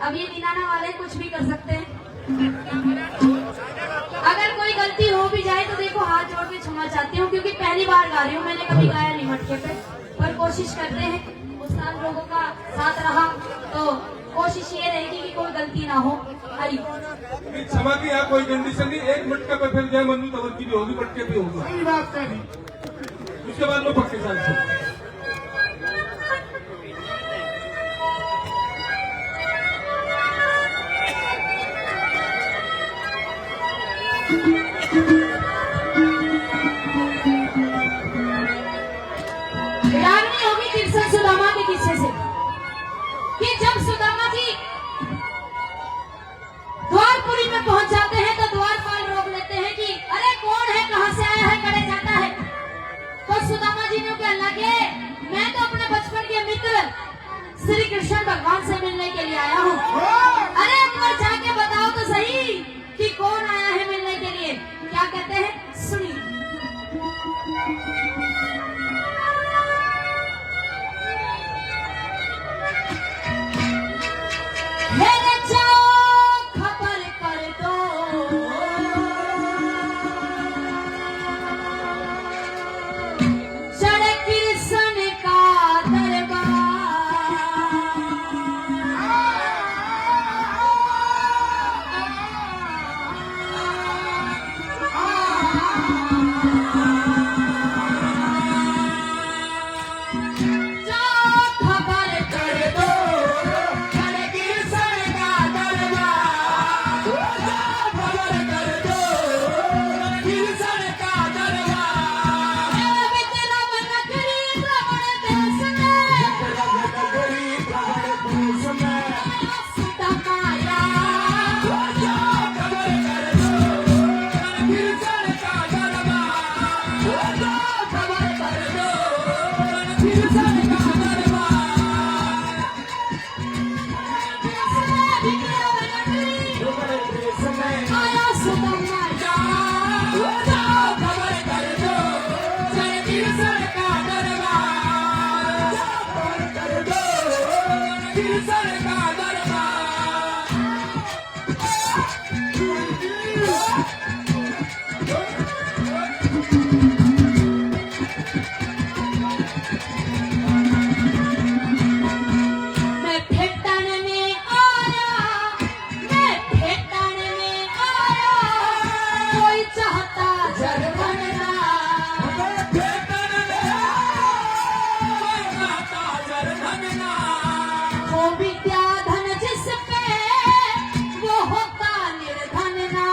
अब ये निनाना वाले कुछ भी कर सकते हैं। अगर कोई गलती हो भी जाए तो देखो हाथ जोड़ के क्षमा चाहती हूँ, क्योंकि पहली बार गा रही हूँ, मैंने कभी गाया नहीं मटके पे, पर कोशिश करते हैं। उस्ताद लोगों का साथ रहा तो कोशिश ये रहेगी कि कोई गलती ना हो। हरी क्षमा की यहाँ कोई कंडीशन नहीं, एक मटके पे फिर जय मनु तवर की भी होगी, मटके भी होगी, सही बात कही। उसके बाद में पक्के साथ से रागनी होगी कृष्ण सुदामा के किस्से से कि जब सुदामा जी द्वारपुरी में पहुंच जाते हैं तो द्वारपाल रोक लेते हैं कि अरे कौन है, कहां से आया है, करे जाता है। तो सुदामा जी ने क्या लगे, मैं तो अपने बचपन के मित्र श्री कृष्ण भगवान से मिलने के लिए आया हूँ। अरे एक बार जाके बताओ तो सही कि कौन आया है मिलने के लिए। क्या कहते हैं सुनिए। मेरे जाओ खबर कर दो, चढ़े कृष्ण का दरबार। जाओ खबर कर दो, चढ़े कृष्ण का दरबार। खबर कर दो कृष्ण का दरबार। विक्रम नगरी भ्रमण देश में, नगरी भ्रमण देश में, सुदामाया खबर कर दो कृष्ण का दरबार। खबर कर दो कृष्ण का दरबार। विक्रम नगरी भ्रमण देश में आया सुदामाया। खबर कर दो कृष्ण का दरबार। खबर कर दो कृष्ण का दरबार। मैं ठेठन में आया, मैं ठेठन में आया, कोई चाहता जरवना। वो विद्या धन जिस पे वो होता निर्धनना।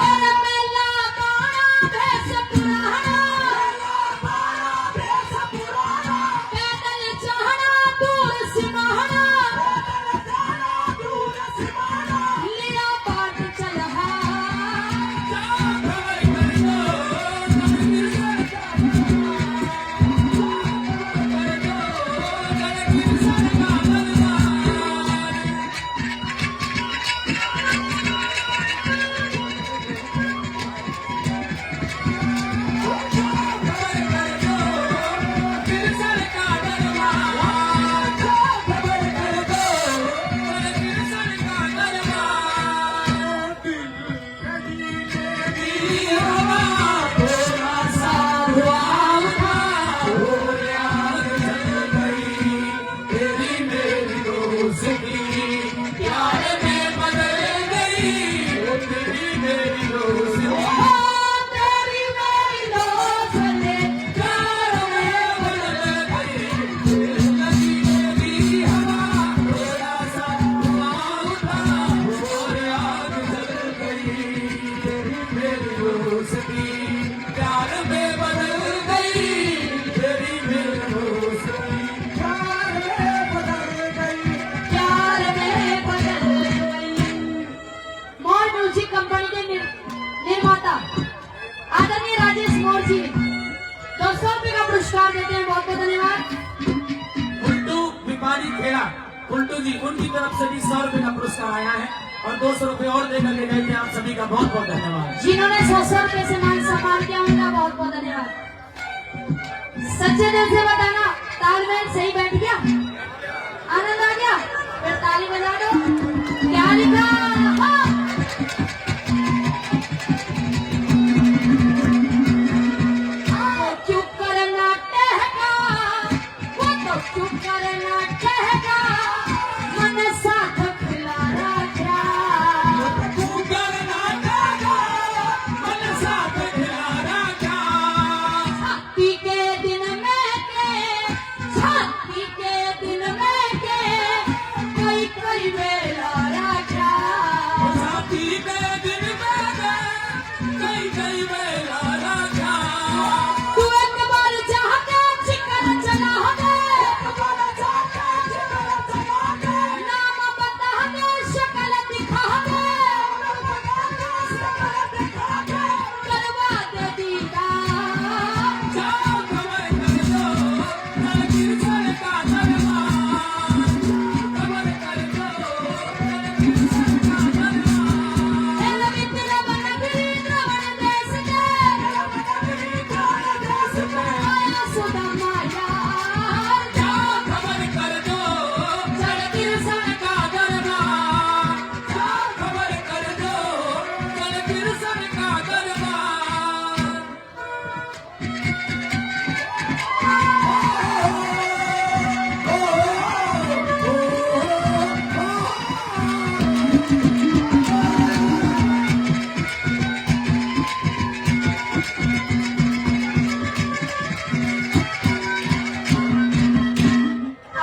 और मेला बाड़ा भेष पुराना, पैदल चढ़ना दूर सिमहना, लिया बाट चलहा। उल्टू जी उनकी तरफ से भी 100 रुपए का पुरस्कार आया है और 200 रुपए और देकर के गए थे। आप सभी का बहुत बहुत धन्यवाद। जिन्होंने 100 रुपए से मान सम्मान किया उनका बहुत बहुत धन्यवाद। सच्चे दिल से बताना, तालमेल सही बैठ गया, आनंद आ गया, फिर ताली बजा दो। क्या लिखा? हाँ। चुप करना टहका, वो तो चुप करना टहका, मन साथ खिला राजा। छाती के दिन में के, छाती के दिन में के, कई कई बेला राजा। तू एक बार चाहते चिकन चला दे, नाम बता दे, शक्ल दिखा दे, करवा दे दीदार।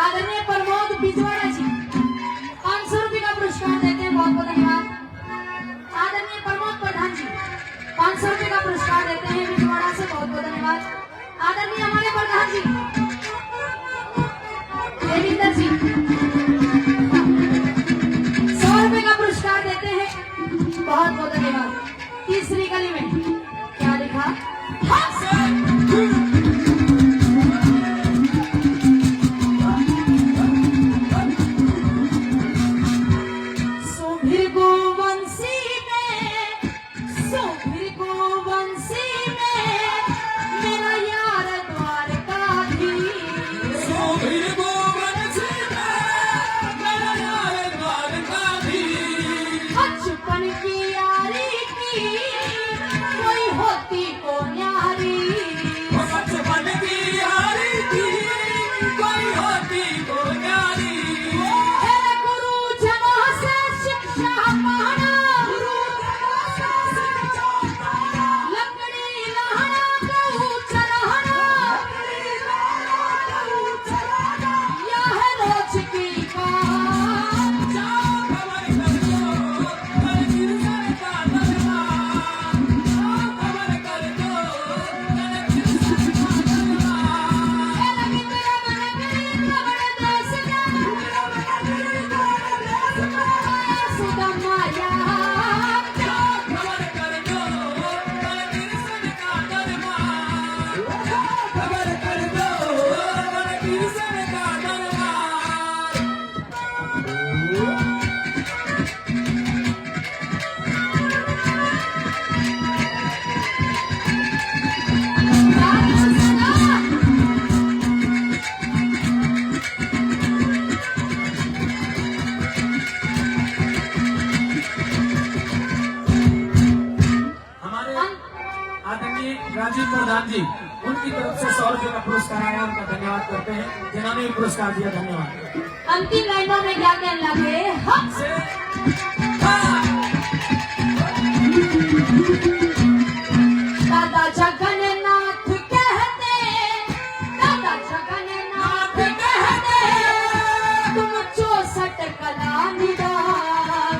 आदरणीय प्रमोद बिजवाड़ा जी 500 रुपये का पुरस्कार देते हैं, बहुत बहुत धन्यवाद। आदरणीय प्रमोद प्रधान जी 500 रुपये का पुरस्कार देते हैं बिजवाड़ा से, बहुत बहुत धन्यवाद। आदरणीय हमारे प्रधान जी देविंदर जी 100 रुपये का पुरस्कार देते हैं, बहुत बहुत धन्यवाद। तीसरी गली में क्या लिखा? सुधीर गोवंशी में, सुधीर गोवंशी में, मेरा यार द्वारकाधीश। बचपन की यारी की कोई होती को न्यारी। है गुरु जना से शिक्षा पाना, लकड़ी लहरा गऊ चढ़ाना, या है रोज की काम। आदरणीय राजीव प्रधान जी, उनकी तरफ से 100 रुपये का पुरस्कार आया, उनका धन्यवाद करते हैं। जिन्होंने भी पुरस्कार दिया, धन्यवाद। अंतिम लाइनों में क्या कहने लगे? हम दादा जगन्नाथ कहते, दादा जगन्नाथ कहते, तुम 64 कला निदान।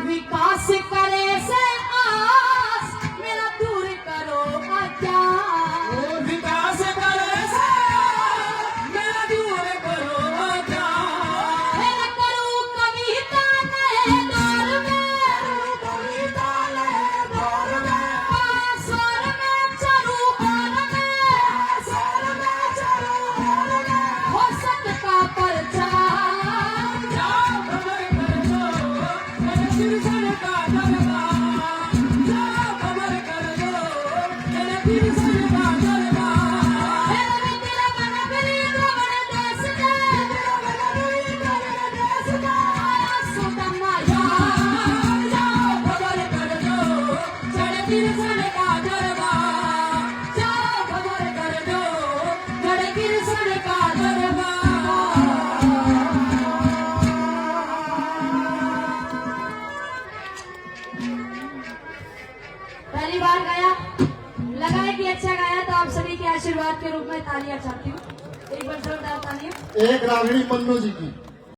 विकास करे से आस, मेरा दूर करो अज्ञान। विकास करे से मेरा दूर पहली बार गाया, लगा है कि अच्छा गाया, तो आप सभी के आशीर्वाद के रूप में तालियां चाहती हूँ। एक बार जोरदार तालियां। एक रागिणी मन्नू जी की